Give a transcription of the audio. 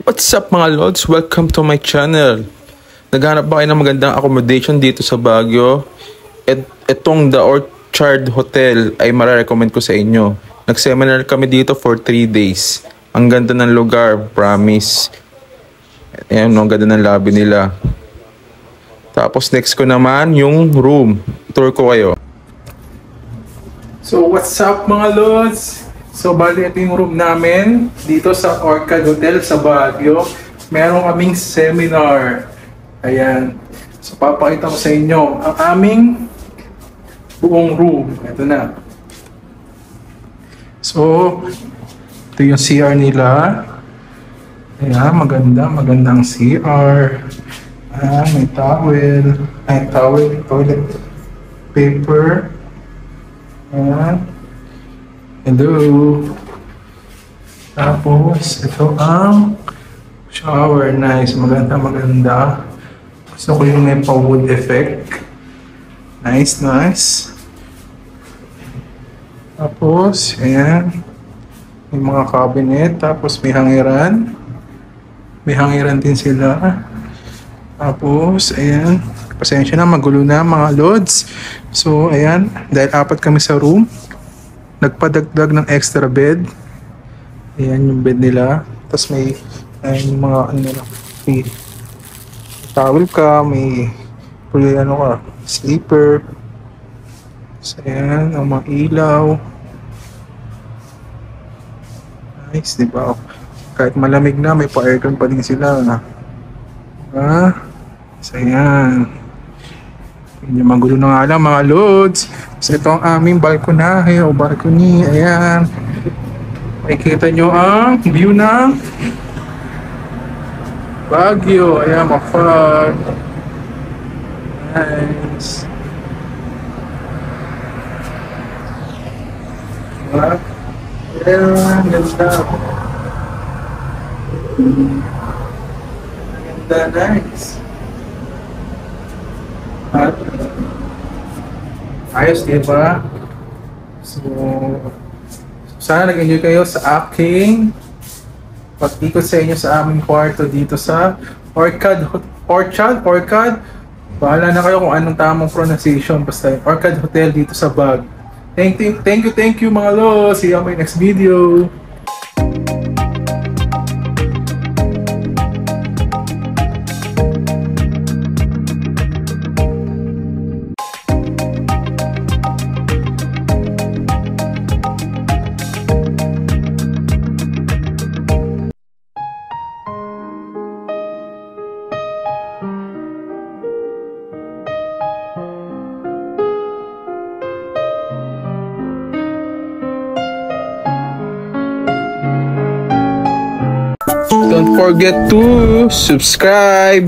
What's up mga lods? Welcome to my channel. Naghanap ba kayo ng magandang accommodation dito sa Baguio? Itong The Orchard Hotel ay mararecommend ko sa inyo. Nag-seminar kami dito for 3 days. Ang ganda ng lugar, promise. Ayan, ang ganda ng lobby nila. Tapos next ko naman yung room. Tour ko kayo. So what's up mga lods? So bali ito yung room namin dito sa Orchard Hotel sa Baguio. Meron kaming seminar. Ayan. So papakita ko sa inyo ang aming buong room. Ito na. So ito yung CR nila. Ayan, magandang CR. May towel. Toilet paper. Ayan. Hello. Tapos, ito ang shower. Nice. Maganda. Gusto ko yung may pa-wood effect. Nice. Tapos, ayan. May mga cabinet. Tapos, may hangiran. May hangiran din sila. Tapos, ayan. Pasensya na, magulo na mga lods. So, ayan. Dahil 4 kami sa room. Nagpadagdag ng extra bed. Ayan yung bed nila. Tapos may mga may towel ka, may sleeper. So, ayan, ang mga ilaw. Nice, diba? Kahit malamig na, may pa-aircon pa din sila. So, ayan. Hindi magulo na nga lang mga lods. So ito ang aming balkonahe o balcony. Ayan. Makikita nyo ang view ng Baguio. Ayan, mafag. Nice. Ayan, ganda. Ganda, nice. Ayos, diba? So, sana nag-enjoy kayo sa aking pag-ikot sa inyo sa aming kwarto dito sa Orchard. Bahala na kayo kung anong tamang pronunciation. Basta Orchard Hotel dito sa Baguio. Thank you mga lo. See you on my next video. Don't forget to subscribe.